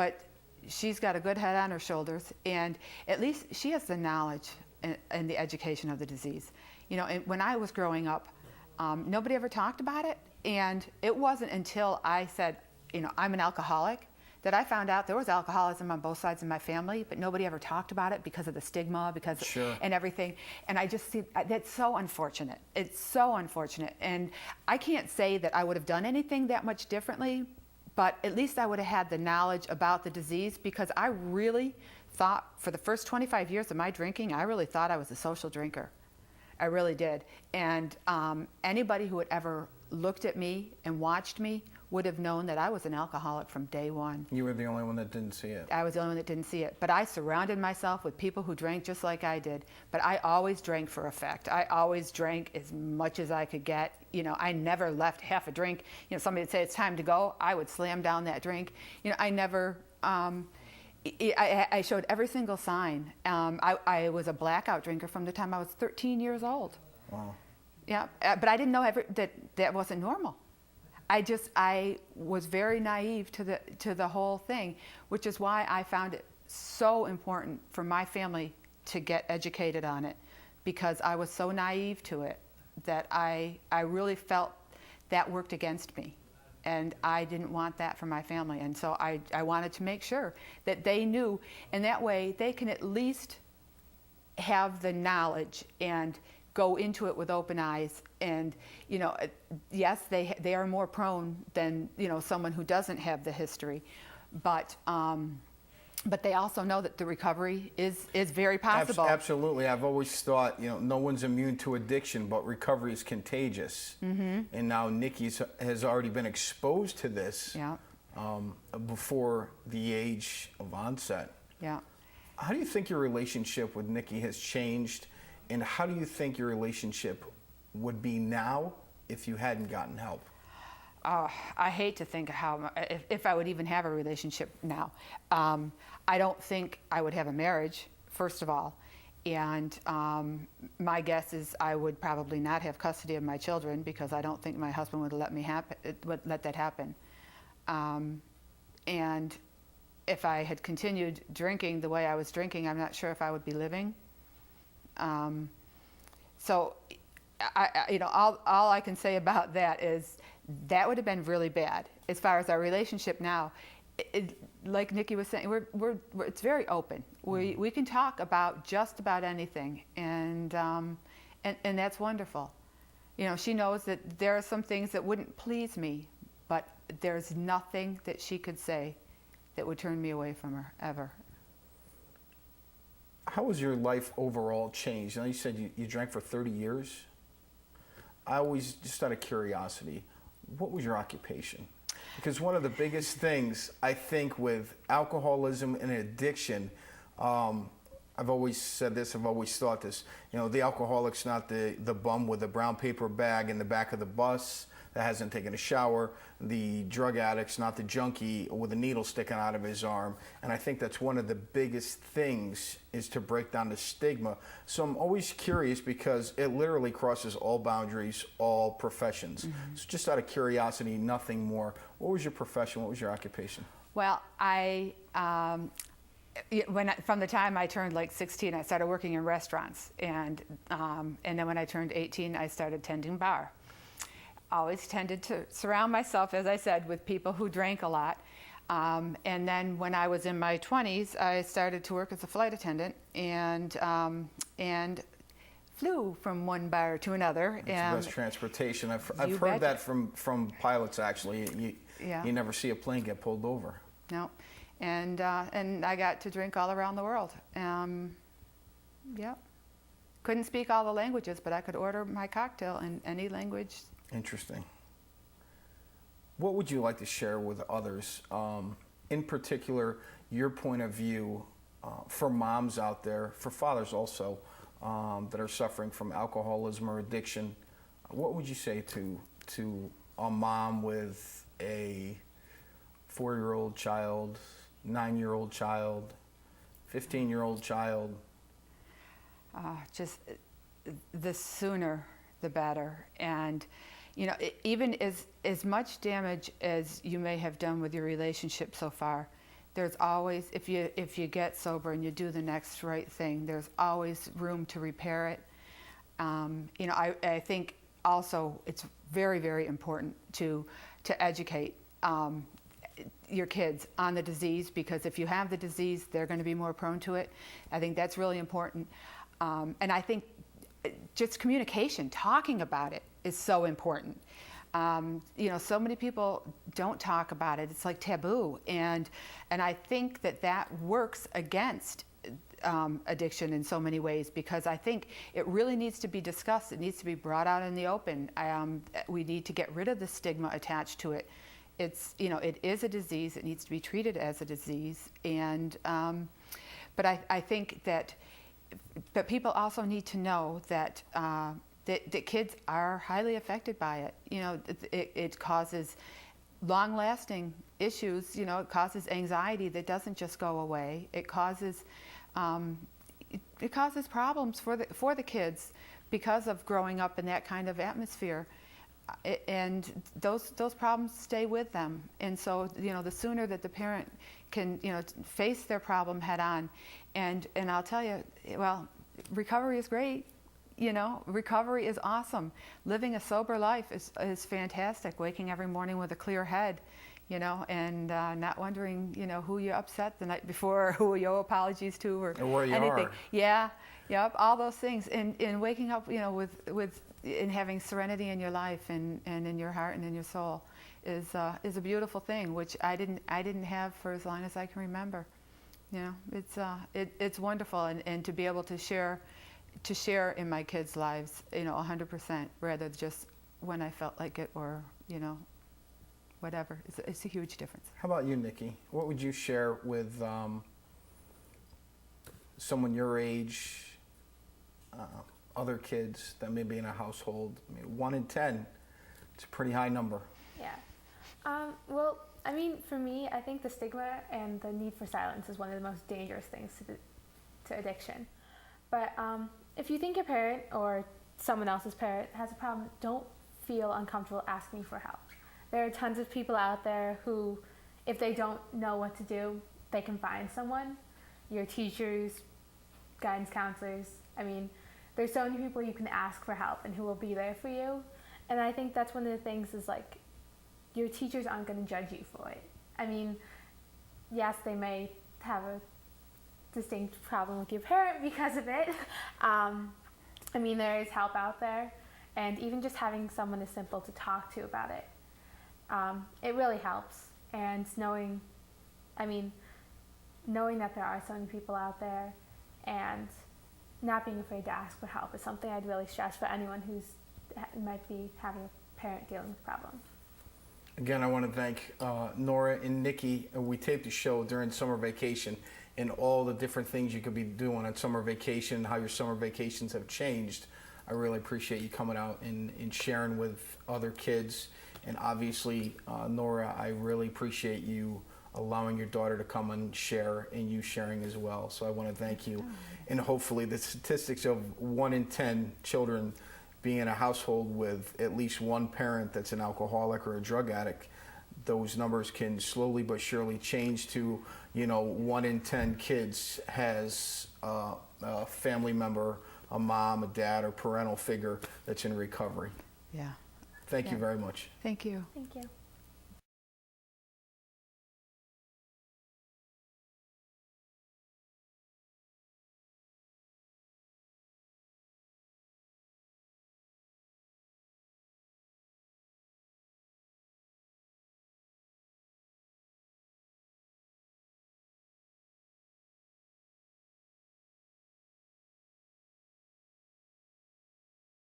but she's got a good head on her shoulders, and at least she has the knowledge and the education of the disease. You know, and when I was growing up, nobody ever talked about it, and it wasn't until I said, you know, I'm an alcoholic, that I found out there was alcoholism on both sides of my family, but nobody ever talked about it because of the stigma, Sure. and everything. And I just see that's so unfortunate. It's so unfortunate. And I can't say that I would have done anything that much differently, but at least I would have had the knowledge about the disease, because I really thought for the first 25 years of my drinking, I really thought I was a social drinker. I really did. And anybody who had ever looked at me and watched me would have known that I was an alcoholic from day one. You were the only one that didn't see it. I was the only one that didn't see it. But I surrounded myself with people who drank just like I did. But I always drank for effect. I always drank as much as I could get. You know, I never left half a drink. You know, somebody would say it's time to go, I would slam down that drink. You know, I never, I showed every single sign. I was a blackout drinker from the time I was 13 years old. Wow. Yeah, but I didn't know that wasn't normal. I was very naive to the whole thing, which is why I found it so important for my family to get educated on it, because I was so naive to it that I really felt that worked against me, and I didn't want that for my family. And so I wanted to make sure that they knew, and that way they can at least have the knowledge and go into it with open eyes. And you know, yes, they are more prone than, you know, someone who doesn't have the history, but they also know that the recovery is very possible. Absolutely. I've always thought, you know, no one's immune to addiction, but recovery is contagious. Mm-hmm. And now Nikki has already been exposed to this. Yeah. Before the age of onset. Yeah. How do you think your relationship with Nikki has changed, and how do you think your relationship would be now if you hadn't gotten help? I hate to think how if I would even have a relationship now. I don't think I would have a marriage, first of all, and my guess is I would probably not have custody of my children, because I don't think my husband would let that happen. And if I had continued drinking the way I was drinking, I'm not sure if I would be living. So, you know, all I can say about that is that would have been really bad. As far as our relationship now, like Nikki was saying, it's very open. We can talk about just about anything, and that's wonderful. You know, she knows that there are some things that wouldn't please me, but there's nothing that she could say that would turn me away from her, ever. How has your life overall changed? Now, you said you drank for 30 years. I always, just out of curiosity, what was your occupation? Because one of the biggest things, I think, with alcoholism and addiction, I've always said this, I've always thought this, you know, the alcoholic's not the bum with a brown paper bag in the back of the bus that hasn't taken a shower. The drug addict's not the junkie with a needle sticking out of his arm. And I think that's one of the biggest things, is to break down the stigma. So I'm always curious, because it literally crosses all boundaries, all professions. Mm-hmm. So just out of curiosity, nothing more, what was your profession? What was your occupation? Well, from the time I turned like 16, I started working in restaurants, and then when I turned 18, I started tending bar. Always tended to surround myself, as I said, with people who drank a lot. And then when I was in my 20s, I started to work as a flight attendant, and flew from one bar to another. It's the best transportation. I've heard that from pilots, actually. You never see a plane get pulled over. No. And I got to drink all around the world. Yeah. Couldn't speak all the languages, but I could order my cocktail in any language. Interesting. What would you like to share with others, in particular, your point of view for moms out there, for fathers also, that are suffering from alcoholism or addiction? What would you say to a mom with a 4-year-old child, 9-year-old child, 15-year-old child? Just the sooner the better. And you know, even as much damage as you may have done with your relationship so far, there's always, if you get sober and you do the next right thing, there's always room to repair it. You know, I think also it's very, very important to educate your kids on the disease, because if you have the disease, they're going to be more prone to it. I think that's really important. And I think just communication, talking about it, is so important. You know, so many people don't talk about it. It's like taboo, and I think that works against addiction in so many ways, because I think it really needs to be discussed. It needs to be brought out in the open. We need to get rid of the stigma attached to it. It's, you know, it is a disease. It needs to be treated as a disease, and but I think that people also need to know that that kids are highly affected by it. You know, it causes long-lasting issues. You know, it causes anxiety that doesn't just go away. It causes problems for the kids because of growing up in that kind of atmosphere, and those problems stay with them. And so, you know, the sooner that the parent can, you know, face their problem head on, and I'll tell you, well, recovery is great. You know, recovery is awesome. Living a sober life is fantastic. Waking every morning with a clear head, you know, and not wondering, you know, who you upset the night before, or who you owe apologies to, or where you anything. are. Yeah, yep, all those things. And waking up, you know, with and having serenity in your life and in your heart and in your soul is a beautiful thing, which I didn't have for as long as I can remember. You know, it's wonderful, and to be able to share in my kids' lives, you know, 100%, rather than just when I felt like it, or, you know, whatever. It's a huge difference. How about you, Nikki? What would you share with someone your age, other kids that may be in a household? I mean, 1 in 10, it's a pretty high number. Yeah. Well, I mean, for me, I think the stigma and the need for silence is one of the most dangerous things to addiction. But if you think your parent or someone else's parent has a problem, don't feel uncomfortable asking for help. There are tons of people out there who, if they don't know what to do, they can find someone. Your teachers, guidance counselors. I mean, there's so many people you can ask for help and who will be there for you. And I think that's one of the things is, like, your teachers aren't going to judge you for it. I mean, yes, they may have a distinct problem with your parent because of it. I mean, there is help out there, and even just having someone as simple to talk to about it, it really helps. And knowing that there are so many people out there, and not being afraid to ask for help is something I'd really stress for anyone who's might be having a parent dealing with a problem. Again, I want to thank Nora and Nikki. We taped the show during summer vacation, and all the different things you could be doing on summer vacation, how your summer vacations have changed. I really appreciate you coming out and sharing with other kids. And obviously, Nora, I really appreciate you allowing your daughter to come and share, and you sharing as well. So I want to thank you. And hopefully the statistics of 1 in 10 children being in a household with at least one parent that's an alcoholic or a drug addict, those numbers can slowly but surely change to, you know, 1 in 10 kids has a family member, a mom, a dad, or parental figure that's in recovery. Yeah. Thank you very much. Thank you. Thank you.